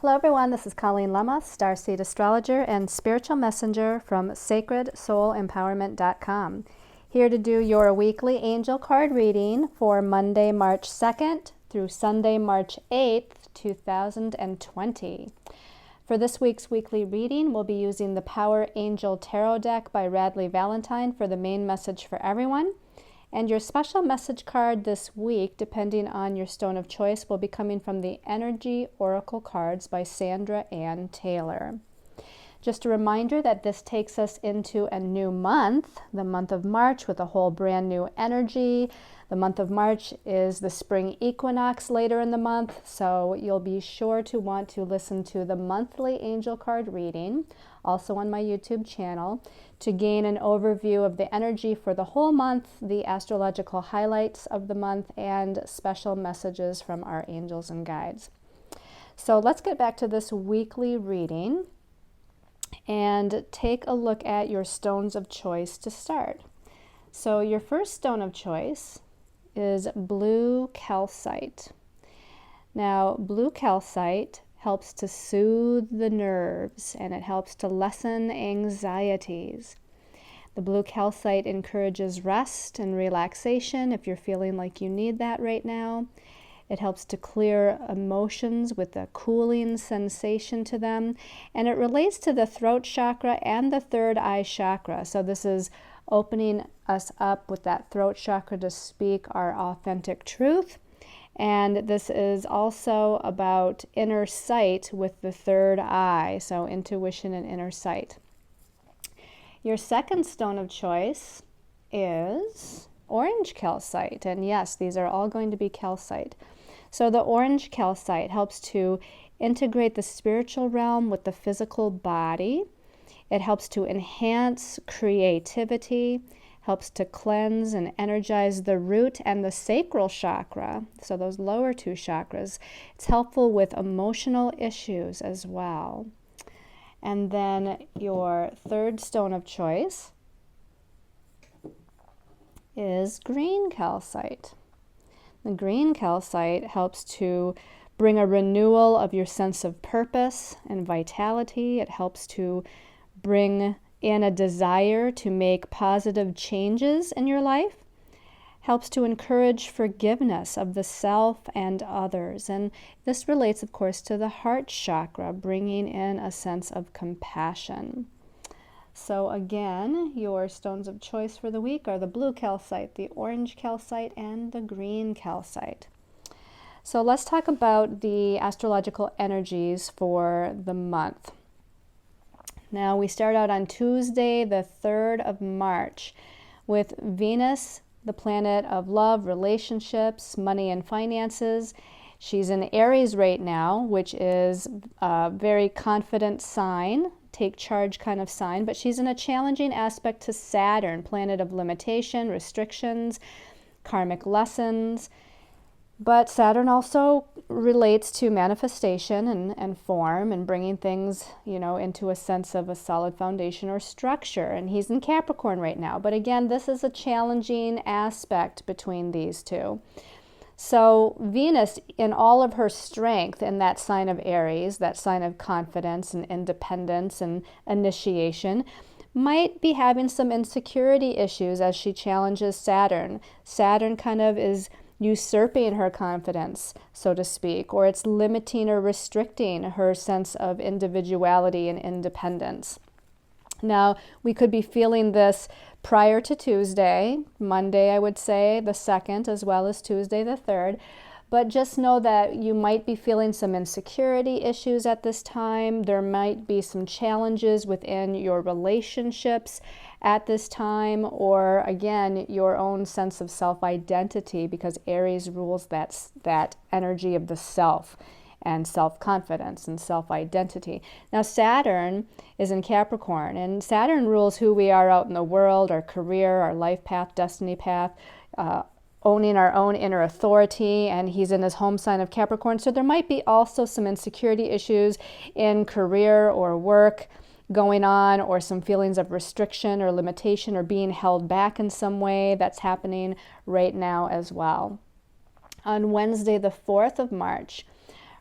Hello everyone, this is Colleen Lemma, Starseed Astrologer and Spiritual Messenger from SacredSoulEmpowerment.com. Here to do your weekly angel card reading for Monday, March 2nd through Sunday, March 8th, 2020. For this week's weekly reading, we'll be using the Power Angel Tarot deck by Radley Valentine for the main message for everyone. And your special message card this week, depending on your stone of choice, will be coming from the Energy Oracle cards by Sandra Ann Taylor. Just a reminder that this takes us into a new month, the month of March, with a whole brand new energy. The month of March is the spring equinox later in the month, so you'll be sure to want to listen to the monthly angel card reading, also on my YouTube channel, to gain an overview of the energy for the whole month, the astrological highlights of the month, and special messages from our angels and guides. So let's get back to this weekly reading and take a look at your stones of choice to start. So your first stone of choice is blue calcite. Now, blue calcite helps to soothe the nerves and it helps to lessen anxieties. The blue calcite encourages rest and relaxation if you're feeling like you need that right now. It helps to clear emotions with a cooling sensation to them. And it relates to the throat chakra and the third eye chakra. So this is opening us up with that throat chakra to speak our authentic truth. And this is also about inner sight with the third eye. So intuition and inner sight. Your second stone of choice is orange calcite. And yes, these are all going to be calcite. So the orange calcite helps to integrate the spiritual realm with the physical body. It helps to enhance creativity, helps to cleanse and energize the root and the sacral chakra, so those lower two chakras. It's helpful with emotional issues as well. And then your third stone of choice is green calcite. The green calcite helps to bring a renewal of your sense of purpose and vitality. It helps to bring in a desire to make positive changes in your life. Helps to encourage forgiveness of the self and others. And this relates, of course, to the heart chakra, bringing in a sense of compassion. So again, your stones of choice for the week are the blue calcite, the orange calcite, and the green calcite. So let's talk about the astrological energies for the month. Now we start out on Tuesday, the 3rd of March, with Venus, the planet of love, relationships, money, and finances. She's in Aries right now, which is a very confident sign, take charge kind of sign, but she's in a challenging aspect to Saturn, planet of limitation, restrictions, karmic lessons. But Saturn also relates to manifestation and form and bringing things, into a sense of a solid foundation or structure. And he's in Capricorn right now. But again, this is a challenging aspect between these two. So Venus, in all of her strength in that sign of Aries, that sign of confidence and independence and initiation, might be having some insecurity issues as she challenges Saturn. Saturn kind of is usurping her confidence, so to speak, or it's limiting or restricting her sense of individuality and independence. Now, we could be feeling this prior to Tuesday, Monday, I would say, the 2nd, as well as Tuesday, the 3rd. But just know that you might be feeling some insecurity issues at this time. There might be some challenges within your relationships at this time, or again, your own sense of self-identity, because Aries rules that energy of the self and self-confidence and self-identity. Now Saturn is in Capricorn, and Saturn rules who we are out in the world, our career, our life path, destiny path, owning our own inner authority, and he's in his home sign of Capricorn. So there might be also some insecurity issues in career or work going on, or some feelings of restriction or limitation or being held back in some way that's happening right now as well. On Wednesday, the 4th of March,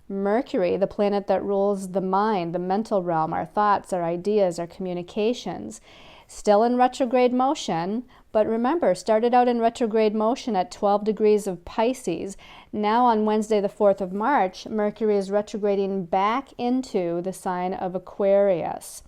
Mercury, the planet that rules the mind, the mental realm, our thoughts, our ideas, our communications, still in retrograde motion, but remember, started out in retrograde motion at 12 degrees of Pisces. Now on Wednesday, the 4th of March, Mercury is retrograding back into the sign of Aquarius.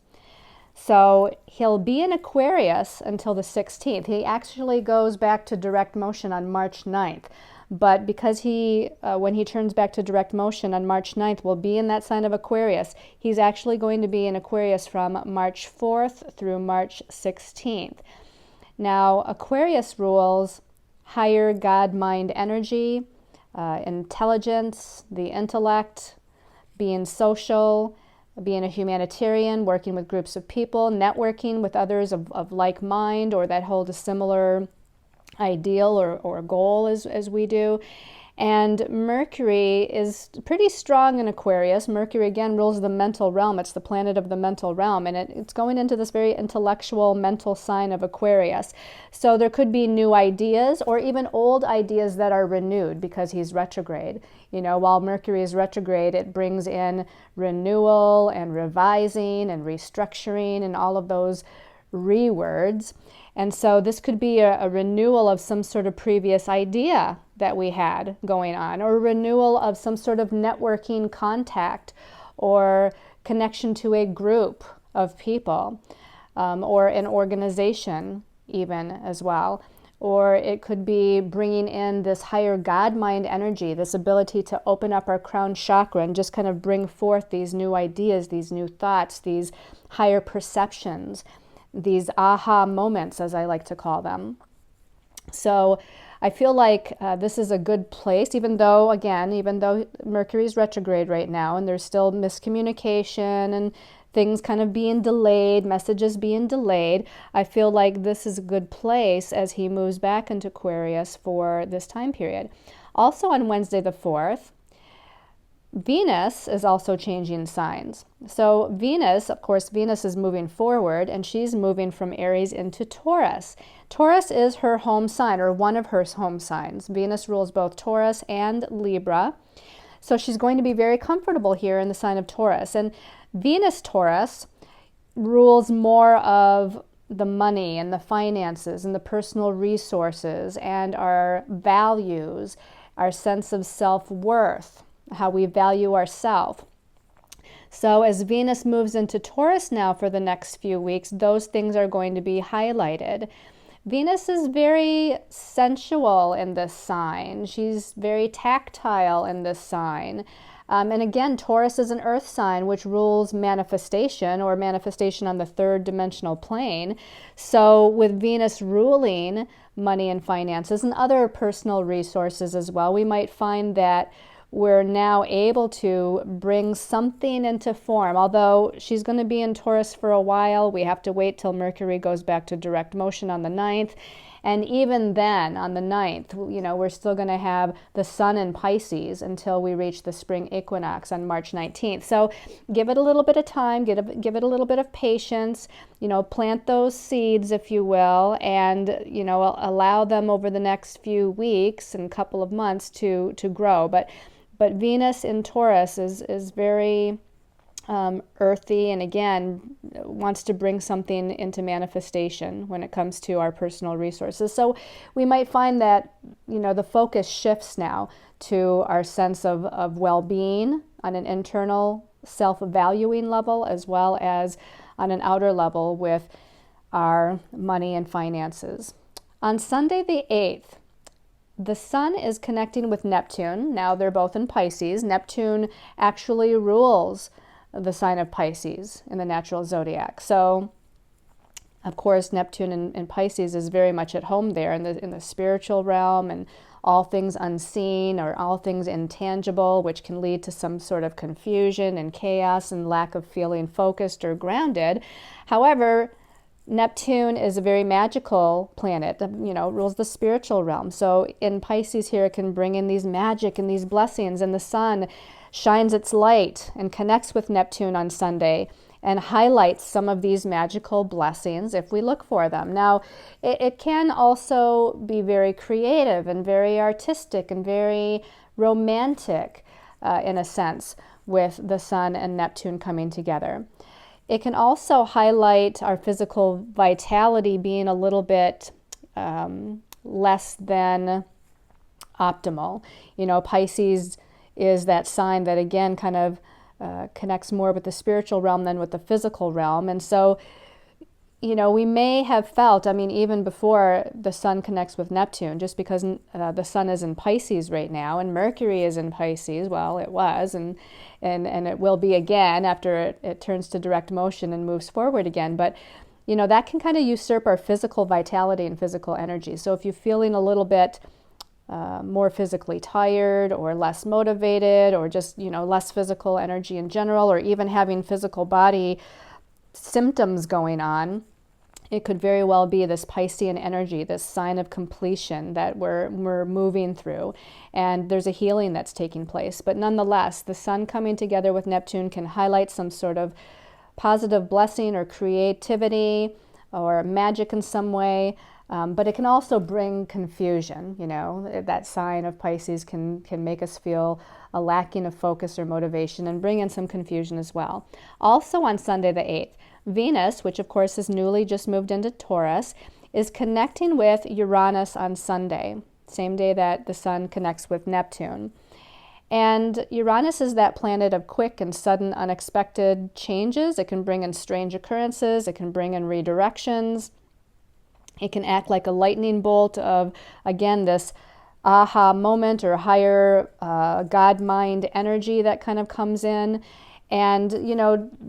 So he'll be in Aquarius until the 16th. He actually goes back to direct motion on March 9th. But because when he turns back to direct motion on March 9th, will be in that sign of Aquarius, he's actually going to be in Aquarius from March 4th through March 16th. Now, Aquarius rules higher God-mind energy, intelligence, the intellect, being social, being a humanitarian, working with groups of people, networking with others of like mind or that hold a similar ideal or goal as we do. And Mercury is pretty strong in Aquarius. Mercury, again, rules the mental realm. It's the planet of the mental realm, and it's going into this very intellectual, mental sign of Aquarius. So there could be new ideas or even old ideas that are renewed because he's retrograde. You know, while Mercury is retrograde, it brings in renewal and revising and restructuring and all of those rewords. And so this could be a renewal of some sort of previous idea that we had going on, or a renewal of some sort of networking contact or connection to a group of people, or an organization even as well. Or it could be bringing in this higher God-mind energy, this ability to open up our crown chakra and just kind of bring forth these new ideas, these new thoughts, these higher perceptions, these aha moments, as I like to call them. So I feel like this is a good place, even though Mercury is retrograde right now and there's still miscommunication and things kind of being delayed, messages being delayed. I feel like this is a good place as he moves back into Aquarius for this time period. Also on Wednesday the 4th, Venus is also changing signs. So Venus, of course, Venus is moving forward and she's moving from Aries into Taurus. Taurus is her home sign, or one of her home signs. Venus rules both Taurus and Libra. So she's going to be very comfortable here in the sign of Taurus. And Venus Taurus rules more of the money and the finances and the personal resources and our values, our sense of self-worth, how we value ourselves. So as Venus moves into Taurus now for the next few weeks, those things are going to be highlighted. Venus is very sensual in this sign. She's very tactile in this sign. And again, Taurus is an earth sign, which rules manifestation, or manifestation on the third dimensional plane. So with Venus ruling money and finances and other personal resources as well, we might find that we're now able to bring something into form. Although she's going to be in Taurus for a while, we have to wait till Mercury goes back to direct motion on the 9th. And even then, on the 9th, we're still going to have the sun in Pisces until we reach the spring equinox on March 19th. So give it a little bit of time, give it a little bit of patience, plant those seeds, if you will, and, allow them over the next few weeks and couple of months to grow. But Venus in Taurus is very earthy, and again wants to bring something into manifestation when it comes to our personal resources. So we might find that the focus shifts now to our sense of well-being on an internal self-valuing level, as well as on an outer level with our money and finances. On Sunday the 8th, the sun is connecting with Neptune. Now they're both in Pisces. Neptune actually rules the sign of Pisces in the natural zodiac. So, of course, Neptune in Pisces is very much at home there in the spiritual realm and all things unseen or all things intangible, which can lead to some sort of confusion and chaos and lack of feeling focused or grounded. However, Neptune is a very magical planet, rules the spiritual realm. So in Pisces here, it can bring in these magic and these blessings, and the sun shines its light and connects with Neptune on Sunday and highlights some of these magical blessings if we look for them. Now, it can also be very creative and very artistic and very romantic. in a sense, with the Sun and Neptune coming together. It can also highlight our physical vitality being a little bit less than optimal. Pisces is that sign that, again, kind of connects more with the spiritual realm than with the physical realm. And so, we may have felt, even before the Sun connects with Neptune, just because the Sun is in Pisces right now and Mercury is in Pisces, well, it was, and it will be again after it turns to direct motion and moves forward again. But, that can kind of usurp our physical vitality and physical energy. So if you're feeling a little bit more physically tired or less motivated or just, less physical energy in general, or even having physical body symptoms going on, it could very well be this Piscean energy, this sign of completion that we're moving through, and there's a healing that's taking place. But nonetheless, the Sun coming together with Neptune can highlight some sort of positive blessing or creativity or magic in some way, but it can also bring confusion. That sign of Pisces can make us feel a lacking of focus or motivation and bring in some confusion as well. Also on Sunday the 8th, Venus, which of course is newly just moved into Taurus, is connecting with Uranus on Sunday, same day that the Sun connects with Neptune. And Uranus is that planet of quick and sudden unexpected changes. It can bring in strange occurrences. It can bring in redirections. It can act like a lightning bolt of, again, this aha moment or higher God mind energy that kind of comes in. And,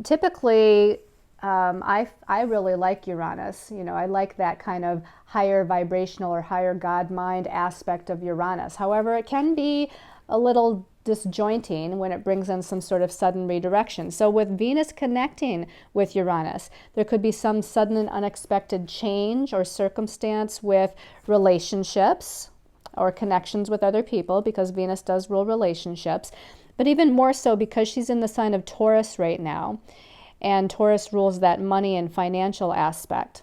typically I really like Uranus. I like that kind of higher vibrational or higher God mind aspect of Uranus. However, it can be a little disjointing when it brings in some sort of sudden redirection. So with Venus connecting with Uranus, there could be some sudden and unexpected change or circumstance with relationships or connections with other people, because Venus does rule relationships. But even more so because she's in the sign of Taurus right now, and Taurus rules that money and financial aspect.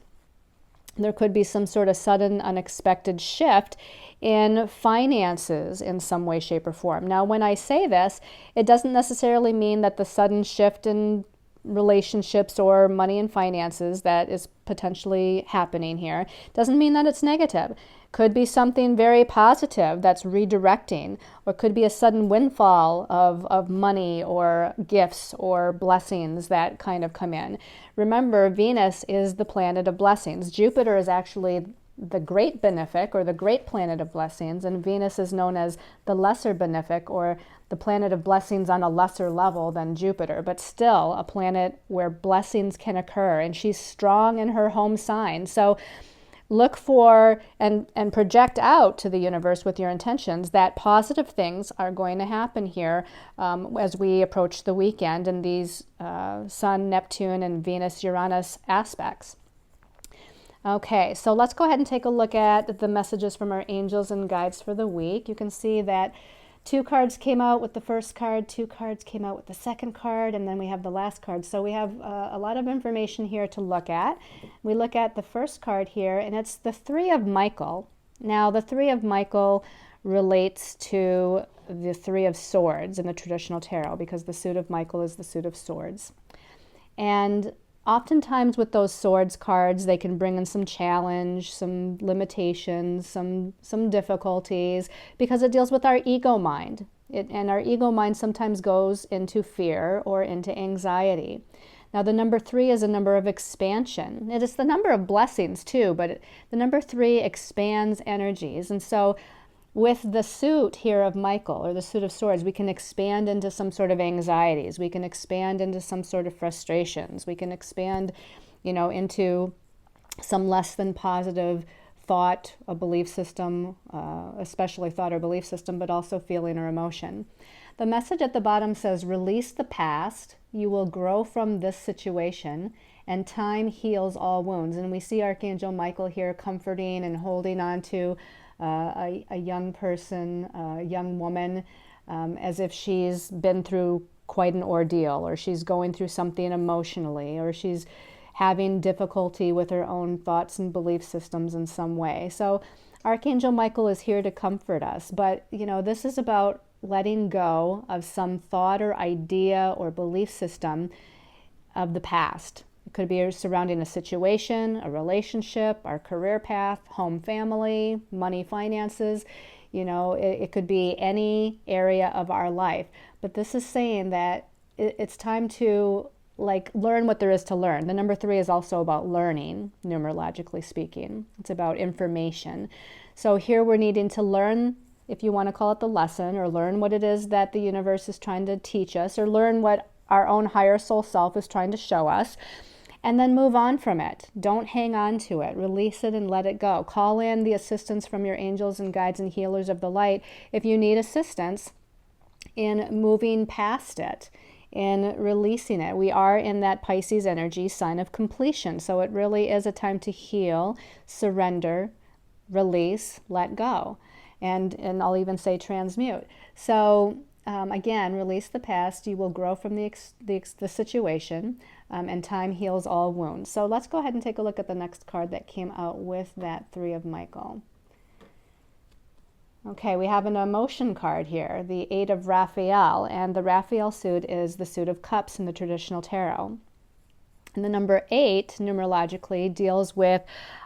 There could be some sort of sudden, unexpected shift in finances in some way, shape, or form. Now, when I say this, it doesn't necessarily mean that the sudden shift in relationships or money and finances that is potentially happening here doesn't mean that it's negative. Could be something very positive that's redirecting, or could be a sudden windfall of money or gifts or blessings that kind of come in. Remember, Venus is the planet of blessings. Jupiter is actually the great benefic or the great planet of blessings, and Venus is known as the lesser benefic or the planet of blessings on a lesser level than Jupiter, but still a planet where blessings can occur, and she's strong in her home sign. So look for and project out to the universe with your intentions that positive things are going to happen here as we approach the weekend in these Sun, Neptune, and Venus, Uranus aspects. Okay, so let's go ahead and take a look at the messages from our angels and guides for the week. You can see that 2 cards came out with the first card, 2 cards came out with the second card, and then we have the last card. So we have a lot of information here to look at. We look at the first card here, and it's the 3 of Michael. Now, the 3 of Michael relates to the 3 of Swords in the traditional tarot, because the suit of Michael is the suit of Swords. And oftentimes with those Swords cards, they can bring in some challenge, some limitations, some difficulties, because it deals with our ego mind. And our ego mind sometimes goes into fear or into anxiety. Now, the number 3 is a number of expansion. It is the number of blessings too, but the number 3 expands energies. And so with the suit here of Michael, or the suit of Swords, we can expand into some sort of anxieties. We can expand into some sort of frustrations. We can expand, into some less than positive thought, a belief system, especially thought or belief system, but also feeling or emotion. The message at the bottom says, release the past. You will grow from this situation, and time heals all wounds. And we see Archangel Michael here comforting and holding on to a young person, a young woman, as if she's been through quite an ordeal, or she's going through something emotionally, or she's having difficulty with her own thoughts and belief systems in some way. So Archangel Michael is here to comfort us, but this is about letting go of some thought or idea or belief system of the past. It could be surrounding a situation, a relationship, our career path, home, family, money, finances. It could be any area of our life. But this is saying that it's time to learn what there is to learn. The number 3 is also about learning, numerologically speaking. It's about information. So here we're needing to learn, if you want to call it the lesson, or learn what it is that the universe is trying to teach us, or learn what our own higher soul self is trying to show us, and then move on from it. Don't hang on to it. Release it and let it go. Call in the assistance from your angels and guides and healers of the light if you need assistance in moving past it, in releasing it. We are in that Pisces energy, sign of completion. So it really is a time to heal, surrender, release, let go. And I'll even say transmute. So again, release the past. You will grow from the situation, and time heals all wounds. So let's go ahead and take a look at the next card that came out with that 3 of Michael. Okay, we have an emotion card here, the 8 of Raphael, and the Raphael suit is the suit of cups in the traditional tarot. And the number 8, numerologically, deals with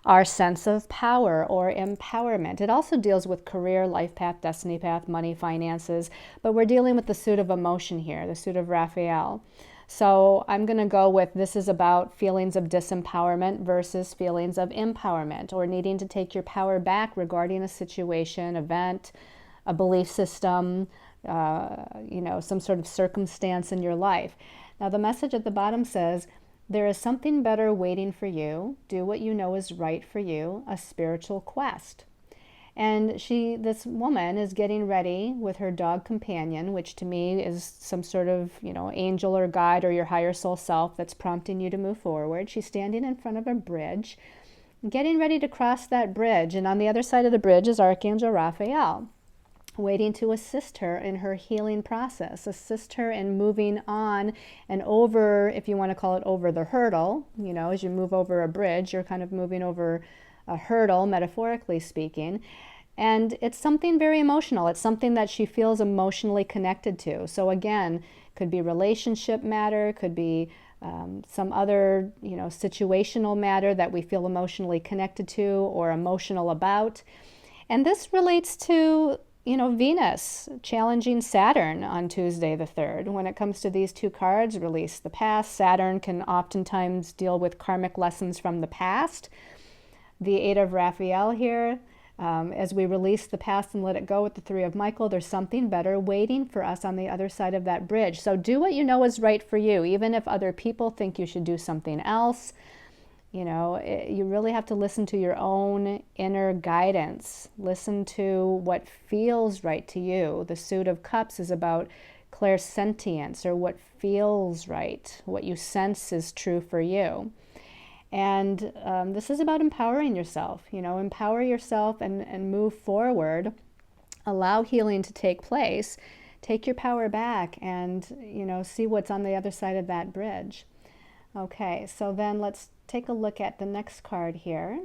our sense of power or empowerment. It also deals with career, life path, destiny path, money, finances, but we're dealing with the suit of emotion here, the suit of Raphael. So I'm going to go with this is about feelings of disempowerment versus feelings of empowerment, or needing to take your power back regarding a situation, event, a belief system, some sort of circumstance in your life. Now the message at the bottom says, there is something better waiting for you. Do what you know is right for you, a spiritual quest. And this woman is getting ready with her dog companion, which to me is some sort of, angel or guide or your higher soul self that's prompting you to move forward. She's standing in front of a bridge, getting ready to cross that bridge. And on the other side of the bridge is Archangel Raphael, waiting to assist her in her healing process, assist her in moving on and over, if you want to call it over the hurdle. As you move over a bridge, you're kind of moving over a hurdle, metaphorically speaking. And it's something very emotional. It's something that she feels emotionally connected to. So again, could be relationship matter, could be some other, situational matter that we feel emotionally connected to or emotional about. And this relates to, Venus challenging Saturn on Tuesday the 3rd. When it comes to these two cards, release the past. Saturn can oftentimes deal with karmic lessons from the past. The 8 of Raphael here, as we release the past and let it go with the 3 of Michael, there's something better waiting for us on the other side of that bridge. So do what you know is right for you, even if other people think you should do something else. You really have to listen to your own inner guidance. Listen to what feels right to you. The suit of cups is about clairsentience, or what feels right, what you sense is true for you. And this is about empowering yourself, empower yourself and move forward, allow healing to take place, take your power back and, see what's on the other side of that bridge. Okay, so then let's take a look at the next card here.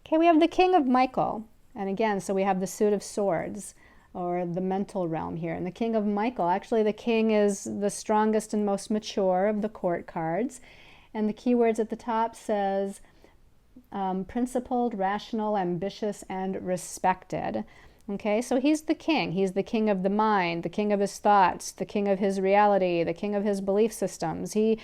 Okay, we have the King of Michael. And again, so we have the suit of swords, or the mental realm here. And the King of Michael, actually the king is the strongest and most mature of the court cards. And the keywords at the top says principled, rational, ambitious, and respected. Okay, so he's the king. He's the king of the mind, the king of his thoughts, the king of his reality, the king of his belief systems. He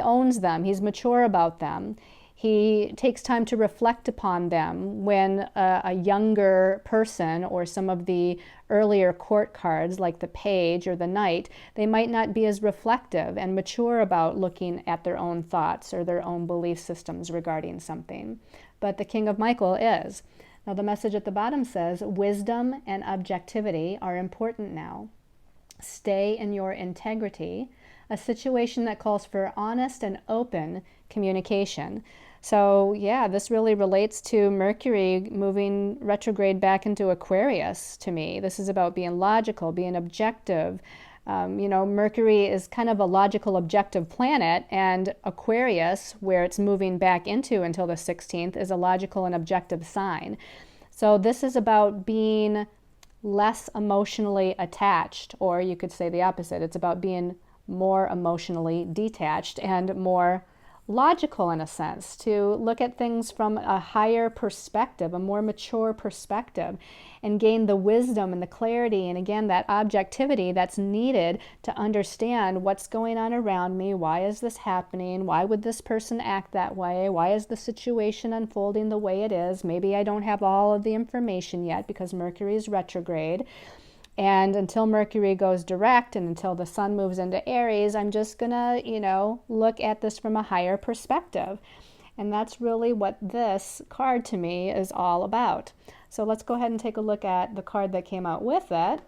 owns them. He's mature about them. He takes time to reflect upon them when a younger person, or some of the earlier court cards like the page or the knight, they might not be as reflective and mature about looking at their own thoughts or their own belief systems regarding something. But the King of Michael is. Now the message at the bottom says, wisdom and objectivity are important now. Stay in your integrity, a situation that calls for honest and open communication. So yeah, this really relates to Mercury moving retrograde back into Aquarius to me. This is about being logical, being objective. Mercury is kind of a logical, objective planet, and Aquarius, where it's moving back into until the 16th, is a logical and objective sign. So this is about being less emotionally attached, or you could say the opposite. It's about being more emotionally detached and more logical, in a sense, to look at things from a higher perspective, a more mature perspective, and gain the wisdom and the clarity and, again, that objectivity that's needed to understand what's going on around me. Why is this happening? Why would this person act that way? Why is the situation unfolding the way it is? Maybe I don't have all of the information yet because Mercury is retrograde. And until Mercury goes direct and until the sun moves into Aries, I'm just going to, look at this from a higher perspective. And that's really what this card to me is all about. So let's go ahead and take a look at the card that came out with it.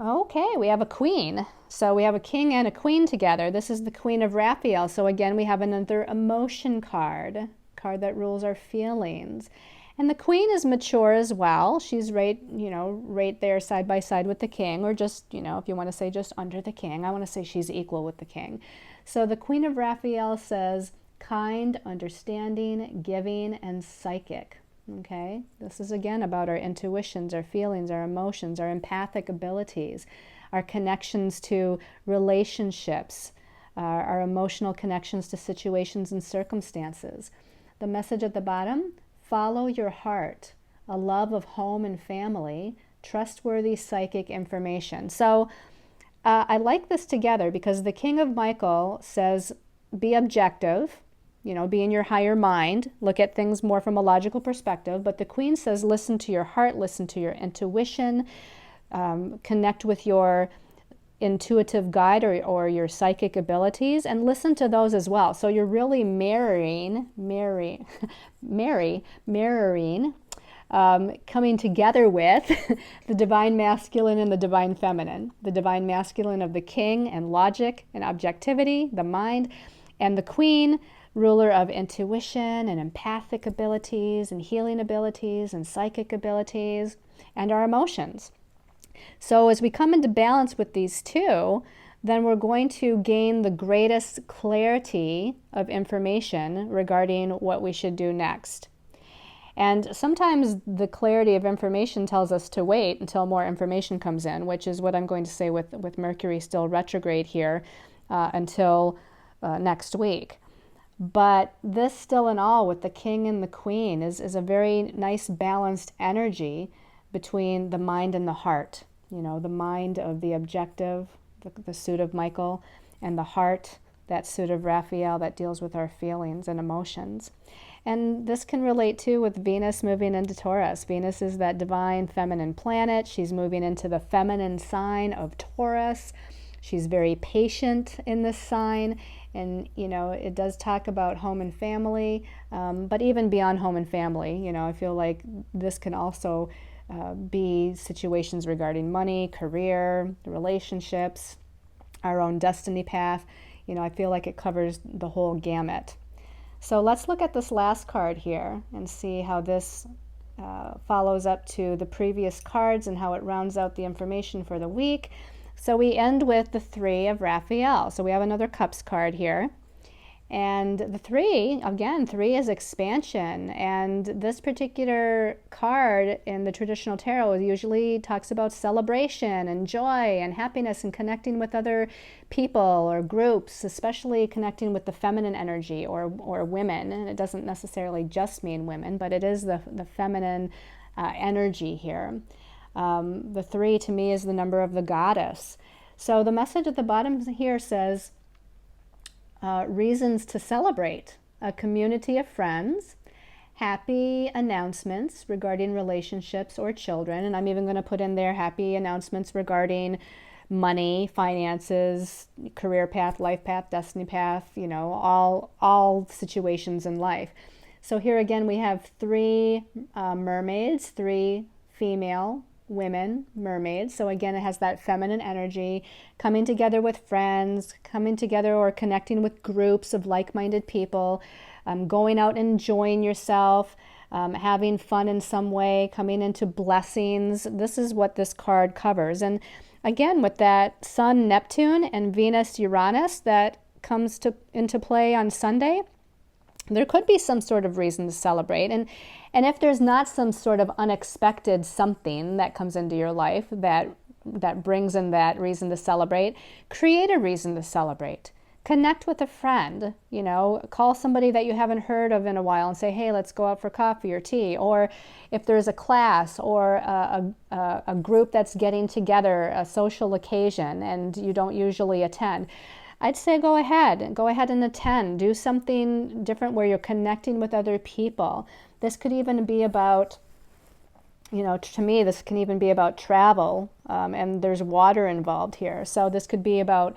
Okay, we have a queen. So we have a king and a queen together. This is the Queen of Raphael. So again, we have another emotion card that rules our feelings. And the queen is mature as well. She's right there side by side with the king, or just, if you want to say just under the king. I want to say she's equal with the king. So the Queen of Raphael says kind, understanding, giving, and psychic. Okay? This is again about our intuitions, our feelings, our emotions, our empathic abilities, our connections to relationships, our emotional connections to situations and circumstances. The message at the bottom: follow your heart, a love of home and family, trustworthy psychic information. So I like this together because the King of Michael says be objective, be in your higher mind, look at things more from a logical perspective. But the Queen says listen to your heart, listen to your intuition, connect with your intuitive guide or your psychic abilities, and listen to those as well. So you're really mirroring, coming together with the divine masculine and the divine feminine. The divine masculine of the king and logic and objectivity, the mind, and the queen, ruler of intuition and empathic abilities and healing abilities and psychic abilities and our emotions. So as we come into balance with these two, then we're going to gain the greatest clarity of information regarding what we should do next. And sometimes the clarity of information tells us to wait until more information comes in, which is what I'm going to say with Mercury still retrograde here until next week. But this still in all with the king and the queen is a very nice balanced energy between the mind and the heart. The mind of the objective, the suit of Michael, and the heart, that suit of Raphael that deals with our feelings and emotions. And this can relate too with Venus moving into Taurus. Venus is that divine feminine planet. She's moving into the feminine sign of Taurus. She's very patient in this sign. And, it does talk about home and family, but even beyond home and family, I feel like this can also be situations regarding money, career, relationships, our own destiny path. I feel like it covers the whole gamut. So let's look at this last card here and see how this follows up to the previous cards and how it rounds out the information for the week. So we end with the Three of Raphael. So we have another Cups card here. And the three, again, three is expansion. And this particular card in the traditional tarot usually talks about celebration and joy and happiness and connecting with other people or groups, especially connecting with the feminine energy or women. And it doesn't necessarily just mean women, but it is the feminine energy here. The three to me is the number of the goddess. So the message at the bottom here says, reasons to celebrate, a community of friends, happy announcements regarding relationships or children, and I'm even going to put in there happy announcements regarding money, finances, career path, life path, destiny path, all situations in life. So here again we have three mermaids, three female women mermaids. So again, it has that feminine energy, coming together with friends, coming together or connecting with groups of like-minded people, going out and enjoying yourself, having fun in some way, coming into blessings. This is what this card covers. And again, with that Sun, Neptune, and Venus, Uranus that comes into play on Sunday, there could be some sort of reason to celebrate. And if there's not some sort of unexpected something that comes into your life that brings in that reason to celebrate, create a reason to celebrate. Connect with a friend, call somebody that you haven't heard of in a while and say, hey, let's go out for coffee or tea. Or if there's a class or a group that's getting together, a social occasion, and you don't usually attend, I'd say go ahead and attend. Do something different where you're connecting with other people. This could even be about, to me, this can even be about travel, and there's water involved here. So this could be about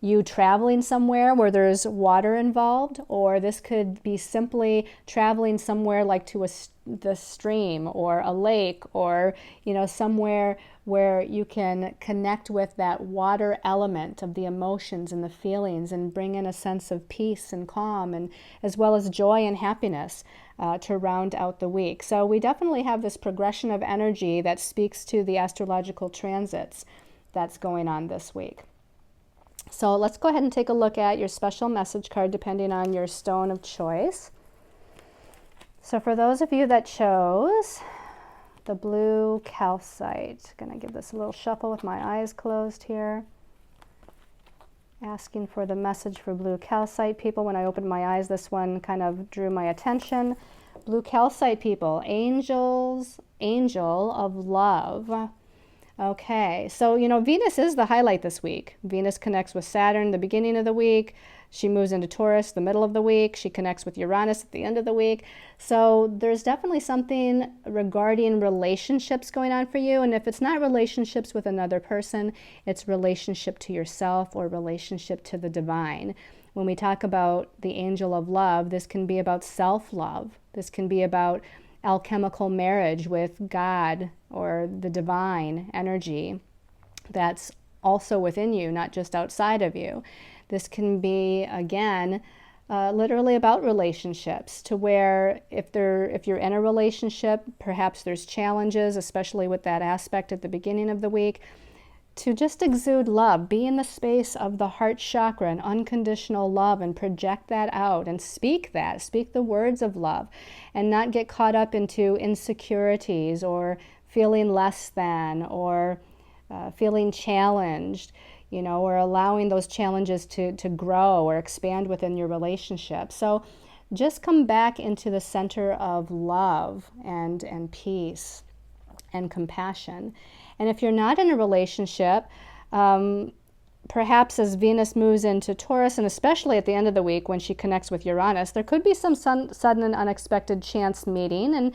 you traveling somewhere where there's water involved, or this could be simply traveling somewhere like to the stream or a lake, or somewhere where you can connect with that water element of the emotions and the feelings and bring in a sense of peace and calm, and as well as joy and happiness to round out the week. So we definitely have this progression of energy that speaks to the astrological transits that's going on this week. So let's go ahead and take a look at your special message card depending on your stone of choice. So for those of you that chose the blue calcite, going to give this a little shuffle with my eyes closed here. Asking for the message for blue calcite people. When I opened my eyes, this one kind of drew my attention. Blue calcite people, angel of love. Okay, so Venus is the highlight this week. Venus connects with Saturn the beginning of the week. She moves into Taurus the middle of the week. She connects with Uranus at the end of the week. So there's definitely something regarding relationships going on for you. And if it's not relationships with another person, it's relationship to yourself or relationship to the divine. When we talk about the angel of love, this can be about self-love. This can be about alchemical marriage with God or the divine energy that's also within you, not just outside of you. This can be, again, literally about relationships, to where if you're in a relationship, perhaps there's challenges, especially with that aspect at the beginning of the week, to just exude love, be in the space of the heart chakra and unconditional love, and project that out and speak the words of love, and not get caught up into insecurities or feeling less than or feeling challenged, or allowing those challenges to grow or expand within your relationship. So just come back into the center of love and peace and compassion. And if you're not in a relationship, perhaps as Venus moves into Taurus, and especially at the end of the week when she connects with Uranus, there could be some sudden and unexpected chance meeting.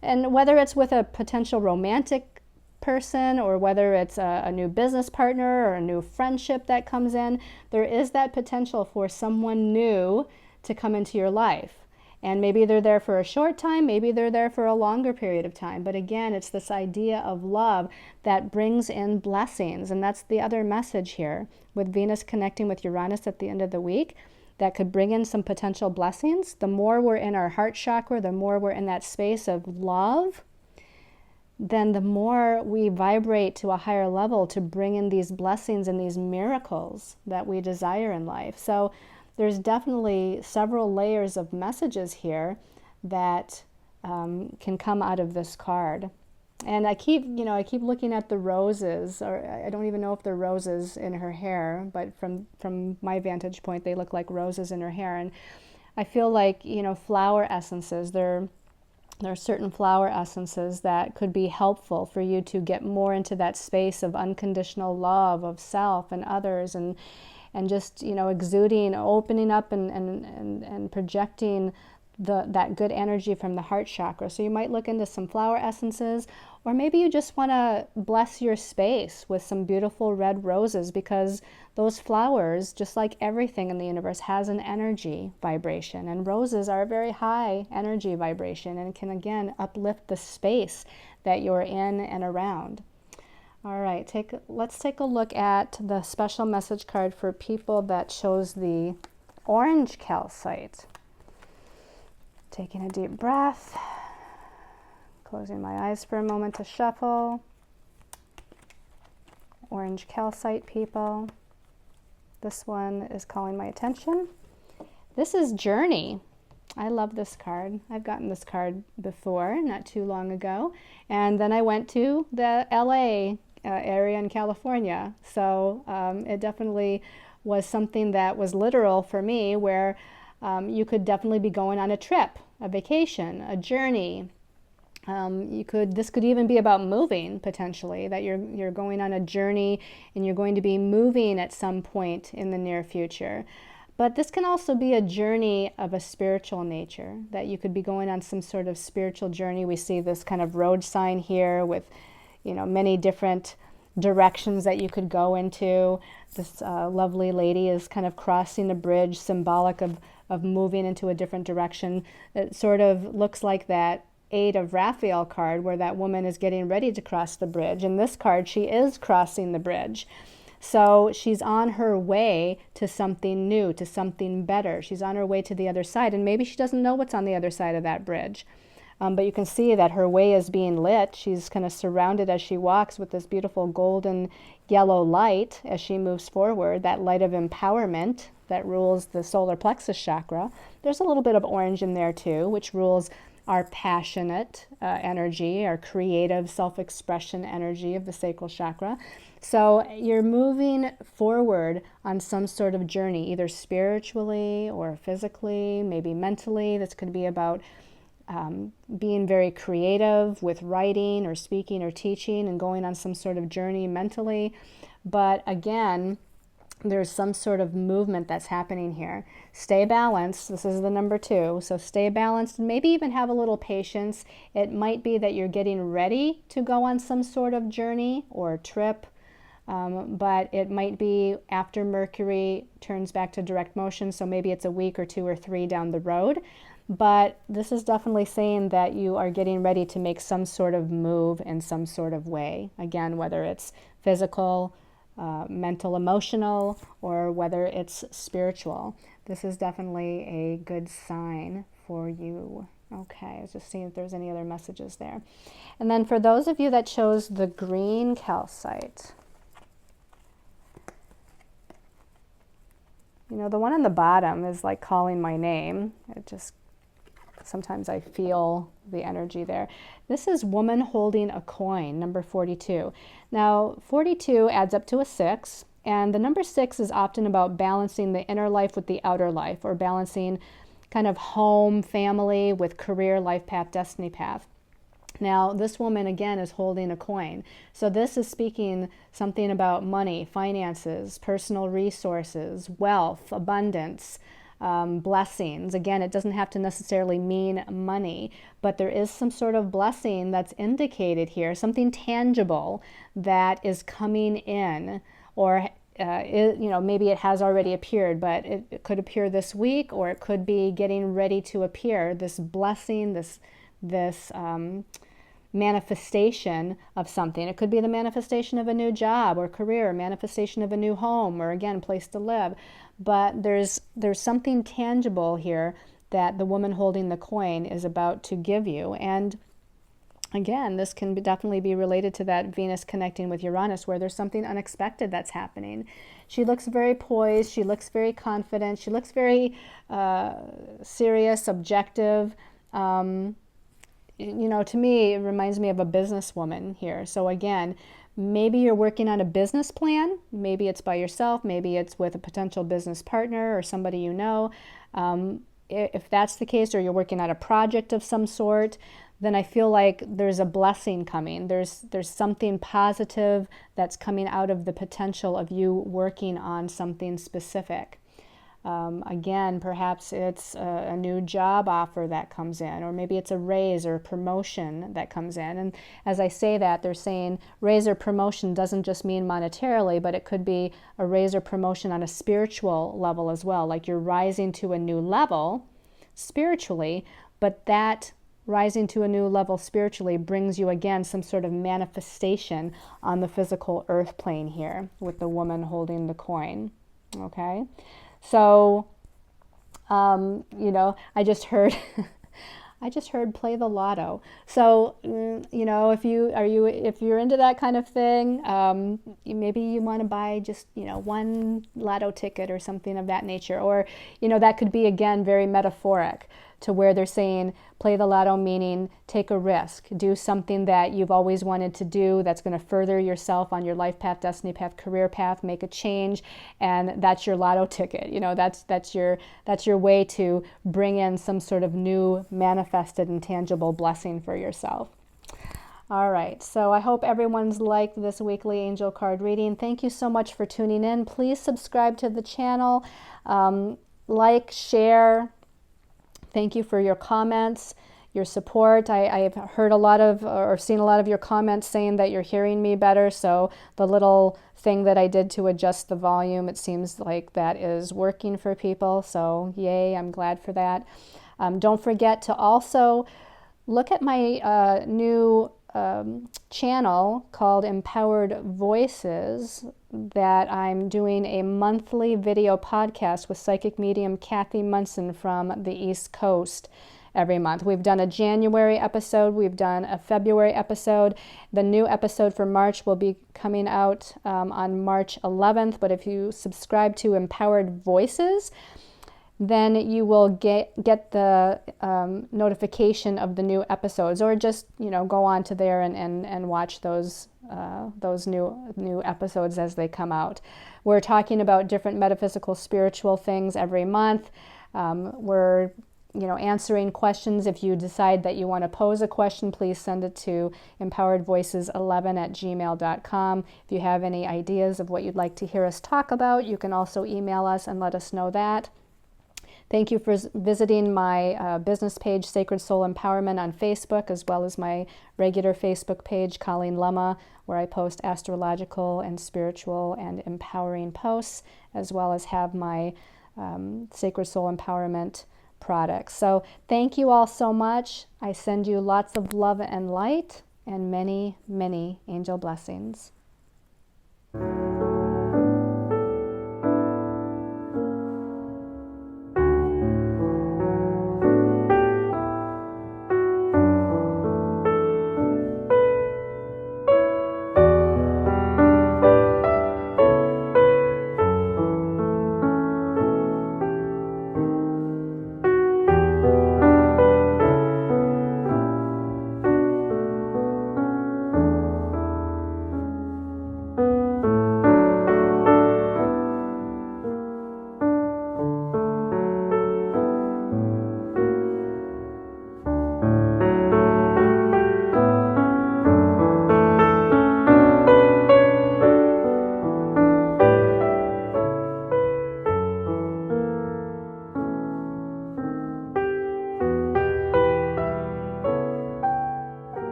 And whether it's with a potential romantic person, or whether it's a new business partner or a new friendship that comes in, there is that potential for someone new to come into your life. And maybe they're there for a short time, maybe they're there for a longer period of time. But again, it's this idea of love that brings in blessings. And that's the other message here. With Venus connecting with Uranus at the end of the week, that could bring in some potential blessings. The more we're in our heart chakra, the more we're in that space of love, then the more we vibrate to a higher level to bring in these blessings and these miracles that we desire in life. So there's definitely several layers of messages here that can come out of this card. And I keep looking at the roses, or I don't even know if they're roses in her hair, but from my vantage point, they look like roses in her hair. And I feel like, flower essences, there are certain flower essences that could be helpful for you to get more into that space of unconditional love of self and others, and just, exuding, opening up and projecting that good energy from the heart chakra. So you might look into some flower essences, or maybe you just want to bless your space with some beautiful red roses, because those flowers, just like everything in the universe, has an energy vibration, and roses are a very high energy vibration, and can again uplift the space that you're in and around. All right, let's take a look at the special message card for people that chose the orange calcite. Taking a deep breath, closing my eyes for a moment to shuffle. Orange calcite people. This one is calling my attention. This is journey. I love this card. I've gotten this card before, not too long ago. And then I went to the LA area in California. So it definitely was something that was literal for me, where you could definitely be going on a trip, a vacation, a journey. This could even be about moving, potentially, that you're going on a journey and you're going to be moving at some point in the near future. But this can also be a journey of a spiritual nature, that you could be going on some sort of spiritual journey. We see this kind of road sign here with, many different directions that you could go into. This lovely lady is kind of crossing a bridge, symbolic of moving into a different direction. It sort of looks like that Eight of Raphael card, where that woman is getting ready to cross the bridge. In this card, she is crossing the bridge. So she's on her way to something new, to something better. She's on her way to the other side, and maybe she doesn't know what's on the other side of that bridge. But you can see that her way is being lit. She's kind of surrounded as she walks with this beautiful golden yellow light as she moves forward, that light of empowerment that rules the solar plexus chakra. There's a little bit of orange in there too, which rules our passionate energy, our creative self-expression energy of the sacral chakra. So you're moving forward on some sort of journey, either spiritually or physically, maybe mentally. This could be about being very creative with writing or speaking or teaching and going on some sort of journey mentally. But again, there's some sort of movement that's happening here. Stay balanced. This is the number 2. So stay balanced and maybe even have a little patience. It might be that you're getting ready to go on some sort of journey or trip, but it might be after Mercury turns back to direct motion. So maybe it's a week or 2 or 3 down the road. But this is definitely saying that you are getting ready to make some sort of move in some sort of way. Again, whether it's physical, mental, emotional, or whether it's spiritual. This is definitely a good sign for you. Okay, I was just seeing if there's any other messages there. And then for those of you that chose the green calcite, the one on the bottom is like calling my name. Sometimes I feel the energy there. This is woman holding a coin, number 42. Now, 42 adds up to a 6, and the number 6 is often about balancing the inner life with the outer life, or balancing kind of home, family with career, life path, destiny path. Now, this woman, again, is holding a coin. So this is speaking something about money, finances, personal resources, wealth, abundance, blessings. Again, it doesn't have to necessarily mean money, but there is some sort of blessing that's indicated here, something tangible that is coming in, or maybe it has already appeared, but it could appear this week, or it could be getting ready to appear. This blessing, this manifestation of something. It could be the manifestation of a new job or career, manifestation of a new home, or again, place to live. But there's something tangible here that the woman holding the coin is about to give you. And again, this can definitely be related to that Venus connecting with Uranus, where there's something unexpected that's happening. She looks very poised. She looks very confident. She looks very serious, objective. To me, it reminds me of a businesswoman here. So again, maybe you're working on a business plan. Maybe it's by yourself. Maybe it's with a potential business partner or somebody you know. If that's the case, or you're working on a project of some sort, then I feel like there's a blessing coming. There's something positive that's coming out of the potential of you working on something specific. Again, perhaps it's a new job offer that comes in, or maybe it's a raise or a promotion that comes in. And as I say that, they're saying raise or promotion doesn't just mean monetarily, but it could be a raise or promotion on a spiritual level as well. Like you're rising to a new level spiritually, but that rising to a new level spiritually brings you, again, some sort of manifestation on the physical earth plane here with the woman holding the coin. Okay? So, I just heard, play the lotto. So, if you're into that kind of thing, maybe you want to buy just, one lotto ticket or something of that nature. Or, that could be, again, very metaphoric. to where they're saying, play the lotto, meaning take a risk, do something that you've always wanted to do that's going to further yourself on your life path, destiny path, career path, make a change, and that's your lotto ticket. You know, that's your way to bring in some sort of new manifested and tangible blessing for yourself. All right, so I hope everyone's liked this weekly angel card reading. Thank you so much for tuning in. Please subscribe to the channel, like, share. Thank you for your comments, your support. I've heard a lot of, or seen a lot of your comments saying that you're hearing me better, so the little thing that I did to adjust the volume, it seems like that is working for people, so yay, I'm glad for that. Don't forget to also look at my new channel called Empowered Voices, that I'm doing a monthly video podcast with psychic medium Kathy Munson from the East Coast every month. We've done a January episode, we've done a February episode. The new episode for March will be coming out on March 11th, but if you subscribe to Empowered Voices, then you will get the notification of the new episodes, or just, you know, go on to there and watch those new episodes as they come out. We're talking about different metaphysical, spiritual things every month. We're, you know, answering questions. If you decide that you want to pose a question, please send it to empoweredvoices11@gmail.com. If you have any ideas of what you'd like to hear us talk about, you can also email us and let us know that. Thank you for visiting my business page, Sacred Soul Empowerment, on Facebook, as well as my regular Facebook page, Colleen Lemma, where I post astrological and spiritual and empowering posts, as well as have my Sacred Soul Empowerment products. So thank you all so much. I send you lots of love and light and many, many angel blessings.